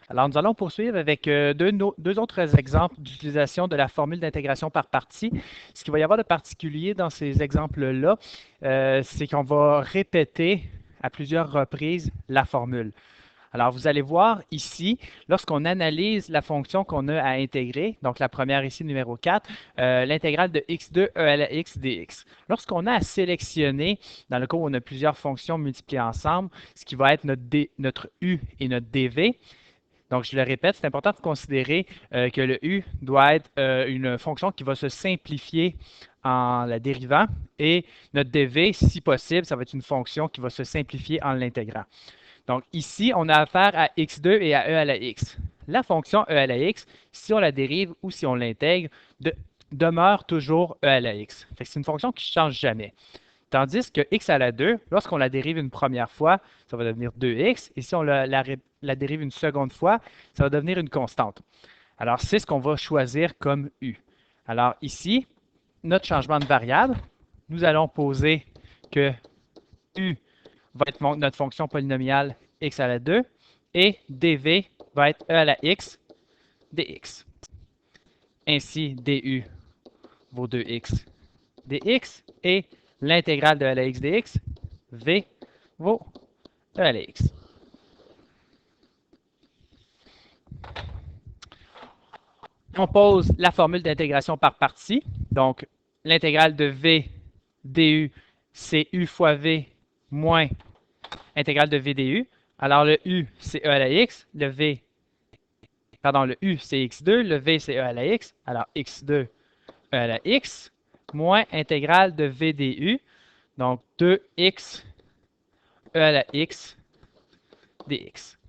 Alors, nous allons poursuivre avec deux autres exemples d'utilisation de la formule d'intégration par partie. Ce qu'il va y avoir de particulier dans ces exemples-là, c'est qu'on va répéter à plusieurs reprises la formule. Alors, vous allez voir ici, lorsqu'on analyse la fonction qu'on a à intégrer, donc la première ici, numéro 4, l'intégrale de x2 e à la x dx. Lorsqu'on a à sélectionner, dans le cas où on a plusieurs fonctions multipliées ensemble, ce qui va être notre u et notre dv, donc, je le répète, c'est important de considérer que le u doit être une fonction qui va se simplifier en la dérivant et notre dv, si possible, ça va être une fonction qui va se simplifier en l'intégrant. Donc, ici, on a affaire à x2 et à e à la x. La fonction e à la x, si on la dérive ou si on l'intègre, demeure toujours e à la x. C'est une fonction qui ne change jamais. Tandis que x à la 2, lorsqu'on la dérive une première fois, ça va devenir 2x. Et si on la dérive une seconde fois, ça va devenir une constante. Alors, c'est ce qu'on va choisir comme u. Alors ici, notre changement de variable, nous allons poser que u va être notre fonction polynomiale x à la 2 et dv va être e à la x dx. Ainsi, du vaut 2x dx et l'intégrale de e à la x dx, v vaut e à la x. On pose la formule d'intégration par partie. Donc, l'intégrale de v du, c'est u fois v moins intégrale de v du. Alors, le u, c'est e à la x. Le u, c'est x2. Le v, c'est e à la x. Alors, x2, e à la x, moins intégrale de v du. Donc, 2x, e à la x, dx.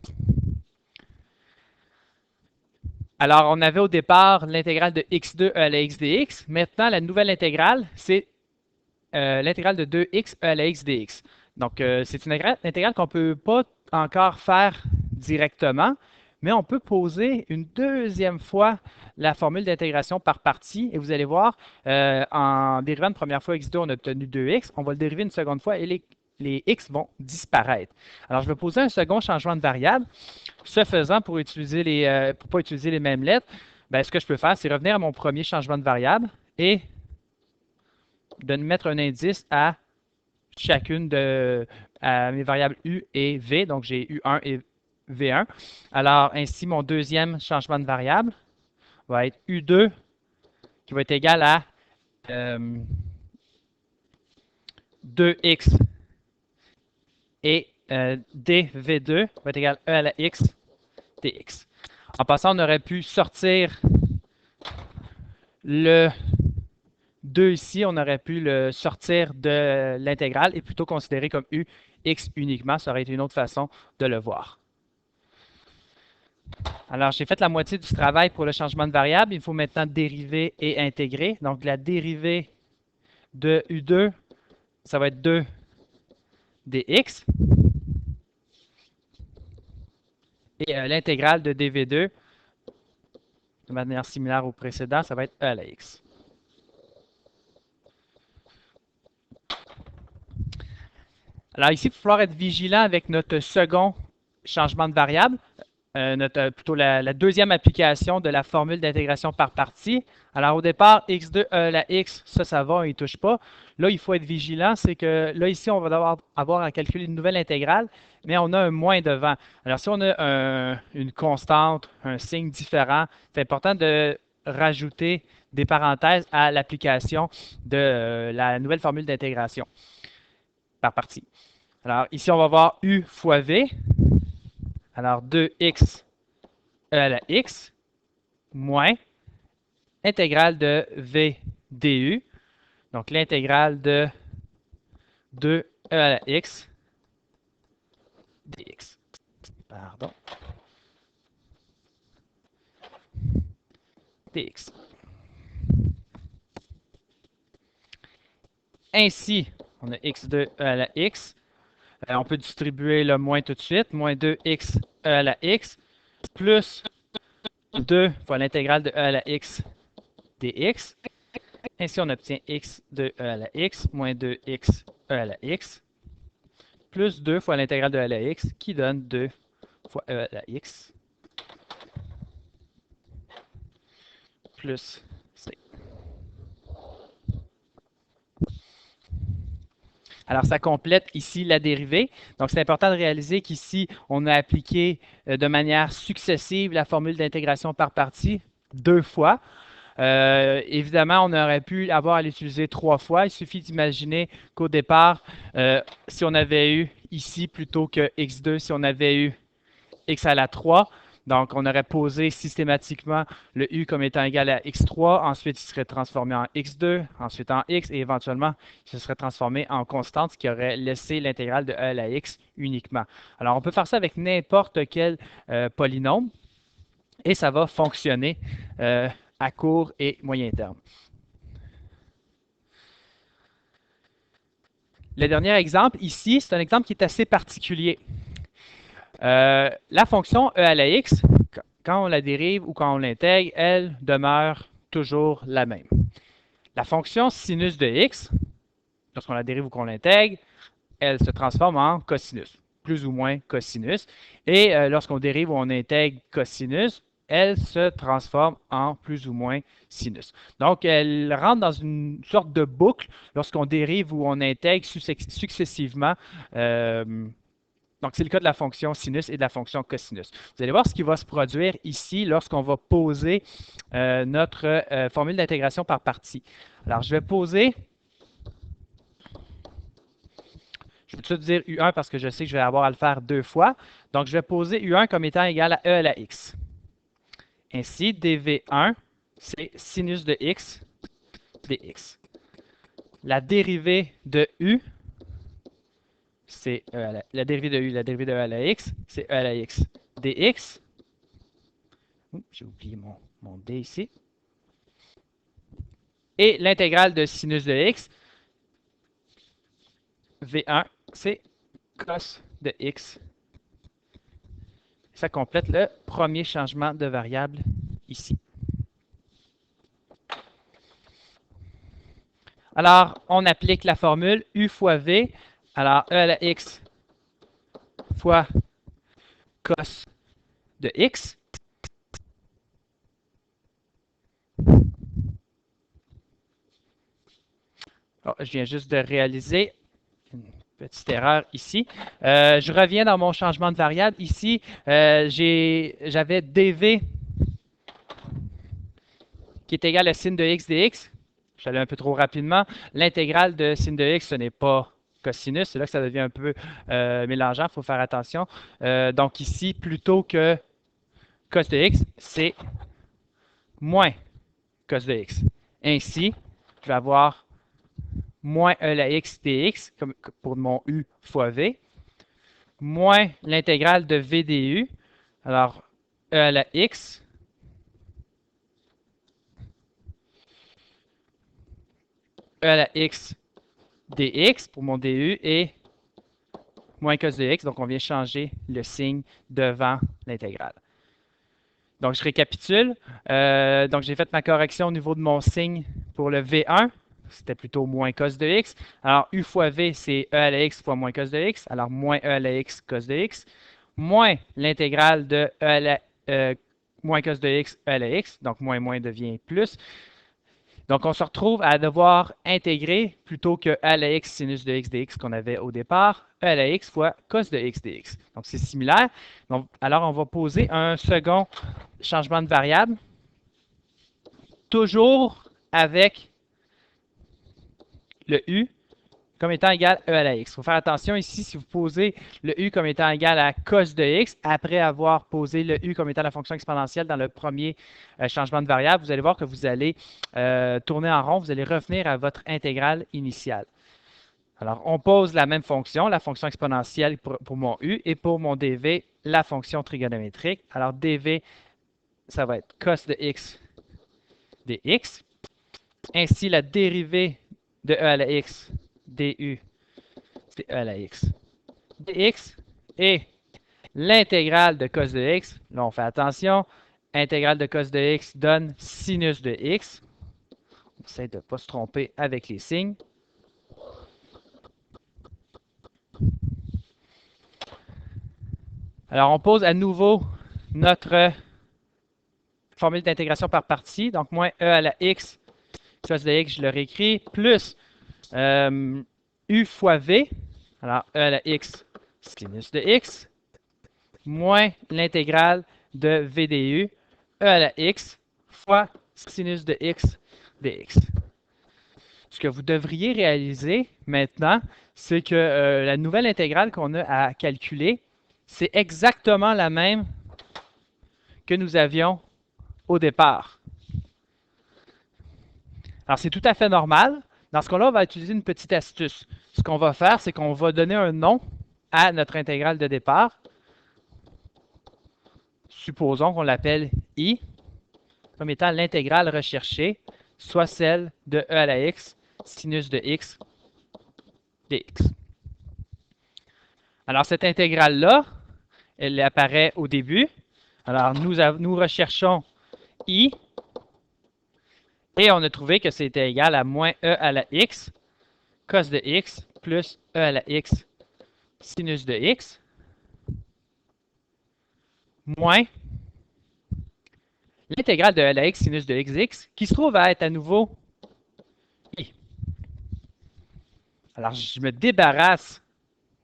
Alors, on avait au départ l'intégrale de x2 e à la x dx. Maintenant, la nouvelle intégrale, c'est l'intégrale de 2x e à la x dx. Donc, c'est une intégrale qu'on ne peut pas encore faire directement, mais on peut poser une deuxième fois la formule d'intégration par partie. Et vous allez voir, en dérivant une première fois x2, on a obtenu 2x. On va le dériver une seconde fois et les x vont disparaître. Alors, je vais poser un second changement de variable. Ce faisant, pour ne pas utiliser les mêmes lettres, ben, ce que je peux faire, c'est revenir à mon premier changement de variable et de mettre un indice à chacune de mes variables u et v. Donc, j'ai u1 et v1. Alors, ainsi, mon deuxième changement de variable va être u2 qui va être égal à 2x et dv2 va être égal à e à la x dx. En passant, on aurait pu sortir le 2 ici, on aurait pu le sortir de l'intégrale et plutôt considérer comme u x uniquement. Ça aurait été une autre façon de le voir. Alors, j'ai fait la moitié du travail pour le changement de variable. Il faut maintenant dériver et intégrer. Donc, la dérivée de u2, ça va être 2 dx. Et l'intégrale de dv2, de manière similaire au précédent, ça va être e à la x. Alors ici, il va falloir être vigilant avec notre second changement de variable, plutôt la deuxième application de la formule d'intégration par partie. Alors au départ, x2 e à la x, ça va, on n'y touche pas. Là, il faut être vigilant, c'est que là, ici, on va devoir avoir à calculer une nouvelle intégrale, mais on a un moins devant. Alors si on a une constante, un signe différent, c'est important de rajouter des parenthèses à l'application de la nouvelle formule d'intégration par partie. Alors ici, on va voir u fois v. Alors 2x e à la x moins intégrale de v du. Donc l'intégrale de 2e à la x dx. Pardon. Dx. Ainsi, on a x2 e à la x. On peut distribuer le moins tout de suite. Moins 2x e à la x plus 2 fois l'intégrale de e à la x dx. Ainsi, on obtient x de e à la x moins 2x e à la x plus 2 fois l'intégrale de e à la x qui donne 2 fois e à la x plus C. Alors, ça complète ici la dérivée. Donc, c'est important de réaliser qu'ici, on a appliqué de manière successive la formule d'intégration par partie 2 fois. Évidemment, on aurait pu avoir à l'utiliser 3 fois. Il suffit d'imaginer qu'au départ, si on avait eu ici plutôt que x2, si on avait eu x à la 3, donc on aurait posé systématiquement le u comme étant égal à x3, ensuite il serait transformé en x2, ensuite en x, et éventuellement il se serait transformé en constante, ce qui aurait laissé l'intégrale de e à la x uniquement. Alors on peut faire ça avec n'importe quel polynôme, et ça va fonctionner à court et moyen terme. Le dernier exemple ici, c'est un exemple qui est assez particulier. La fonction e à la x, quand on la dérive ou quand on l'intègre, elle demeure toujours la même. La fonction sinus de x, lorsqu'on la dérive ou qu'on l'intègre, elle se transforme en cosinus, plus ou moins cosinus. Et lorsqu'on dérive ou on intègre cosinus, elle se transforme en plus ou moins sinus. Donc, elle rentre dans une sorte de boucle lorsqu'on dérive ou on intègre successivement. Donc, c'est le cas de la fonction sinus et de la fonction cosinus. Vous allez voir ce qui va se produire ici lorsqu'on va poser notre formule d'intégration par partie. Alors, je vais poser, je vais tout de suite dire U1 parce que je sais que je vais avoir à le faire 2 fois. Donc, je vais poser U1 comme étant égal à E à la x. Ainsi, dv1, c'est sinus de x dx. La dérivée de U, c'est la dérivée de U, la dérivée de E à la x, c'est E à la x dx. J'ai oublié mon D ici. Et l'intégrale de sinus de x, V1, c'est cos de x. Ça complète le premier changement de variable ici. Alors, on applique la formule U fois V. Alors, E à la x fois cos de x. Oh, je viens juste de réaliser une petite erreur ici. Je reviens dans mon changement de variable. Ici, j'avais dv qui est égal à sin de x dx. Je suis allé un peu trop rapidement. L'intégrale de sin de x, ce n'est pas cosinus. C'est là que ça devient un peu mélangeant. Il faut faire attention. Donc ici, plutôt que cos de x, c'est moins cos de x. Ainsi, je vais avoir moins e à la x dx, comme pour mon u fois v, moins l'intégrale de v du. Alors, e à la x e à la x dx pour mon du et moins cos de x. Donc, on vient changer le signe devant l'intégrale. Donc, je récapitule. Donc, j'ai fait ma correction au niveau de mon signe pour le V1. C'était plutôt moins cos de x. Alors, U fois V, c'est E à la x fois moins cos de x. Alors, moins E à la x cos de x. Moins l'intégrale de E à la moins cos de x, E à la x. Donc, moins moins devient plus. Donc, on se retrouve à devoir intégrer plutôt que E à la x sinus de x dx qu'on avait au départ, E à la x fois cos de x dx. Donc, c'est similaire. Donc, alors, on va poser un second changement de variable, toujours avec le u comme étant égal à E à la x. Il faut faire attention ici, si vous posez le u comme étant égal à cos de x, après avoir posé le u comme étant la fonction exponentielle dans le premier changement de variable, vous allez voir que vous allez tourner en rond, vous allez revenir à votre intégrale initiale. Alors, on pose la même fonction, la fonction exponentielle pour mon u, et pour mon dv, la fonction trigonométrique. Alors, dv, ça va être cos de x dx. Ainsi, la dérivée de e à la x du, c'est e à la x dx. Et l'intégrale de cos de x, là on fait attention, intégrale de cos de x donne sinus de x. On essaie de ne pas se tromper avec les signes. Alors on pose à nouveau notre formule d'intégration par partie, donc moins e à la x, cos de x, je le réécris, plus u fois v, alors e à la x sinus de x, moins l'intégrale de v du, e à la x fois sinus de x dx. Ce que vous devriez réaliser maintenant, c'est que la nouvelle intégrale qu'on a à calculer, c'est exactement la même que nous avions au départ. Alors, c'est tout à fait normal. Dans ce cas-là, on va utiliser une petite astuce. Ce qu'on va faire, c'est qu'on va donner un nom à notre intégrale de départ. Supposons qu'on l'appelle I, comme étant l'intégrale recherchée, soit celle de e à la x sinus de x dx. Alors, cette intégrale-là, elle apparaît au début. Alors, nous recherchons I, et on a trouvé que c'était égal à moins e à la x cos de x plus e à la x sinus de x moins l'intégrale de e à la x sinus de xx qui se trouve à être à nouveau I. Alors, je me débarrasse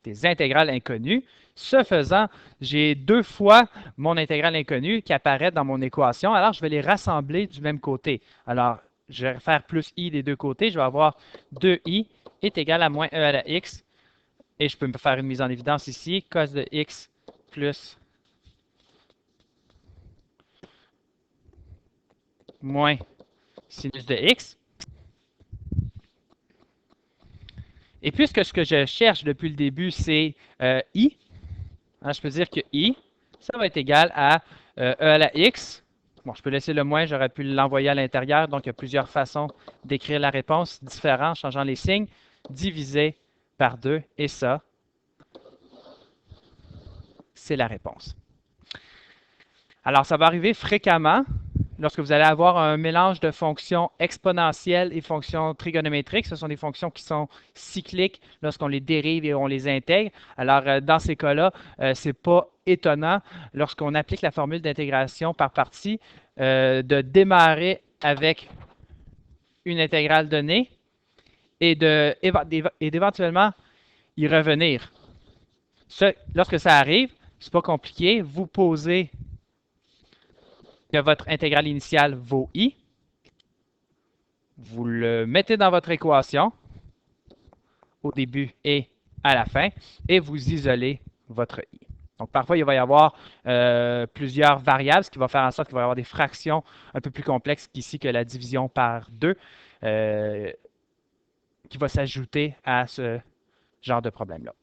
des intégrales inconnues. Ce faisant, j'ai deux fois mon intégrale inconnue qui apparaît dans mon équation. Alors, je vais les rassembler du même côté. Alors, je vais faire plus i des deux côtés. Je vais avoir 2i est égal à moins e à la x. Et je peux me faire une mise en évidence ici. Cos de x plus moins sinus de x. Et puisque ce que je cherche depuis le début, c'est i, hein, je peux dire que i, ça va être égal à e à la x. Bon, je peux laisser le moins, j'aurais pu l'envoyer à l'intérieur. Donc, il y a plusieurs façons d'écrire la réponse différentes, changeant les signes, divisé par 2. Et ça, c'est la réponse. Alors, ça va arriver fréquemment lorsque vous allez avoir un mélange de fonctions exponentielles et fonctions trigonométriques. Ce sont des fonctions qui sont cycliques lorsqu'on les dérive et on les intègre. Alors, dans ces cas-là, ce n'est pas étonnant lorsqu'on applique la formule d'intégration par partie de démarrer avec une intégrale donnée et d'éventuellement y revenir. Lorsque ça arrive, ce n'est pas compliqué. Vous posez que votre intégrale initiale vaut i. Vous le mettez dans votre équation au début et à la fin et vous isolez votre i. Donc, parfois, il va y avoir plusieurs variables, ce qui va faire en sorte qu'il va y avoir des fractions un peu plus complexes qu'ici que la division par 2 qui va s'ajouter à ce genre de problème-là.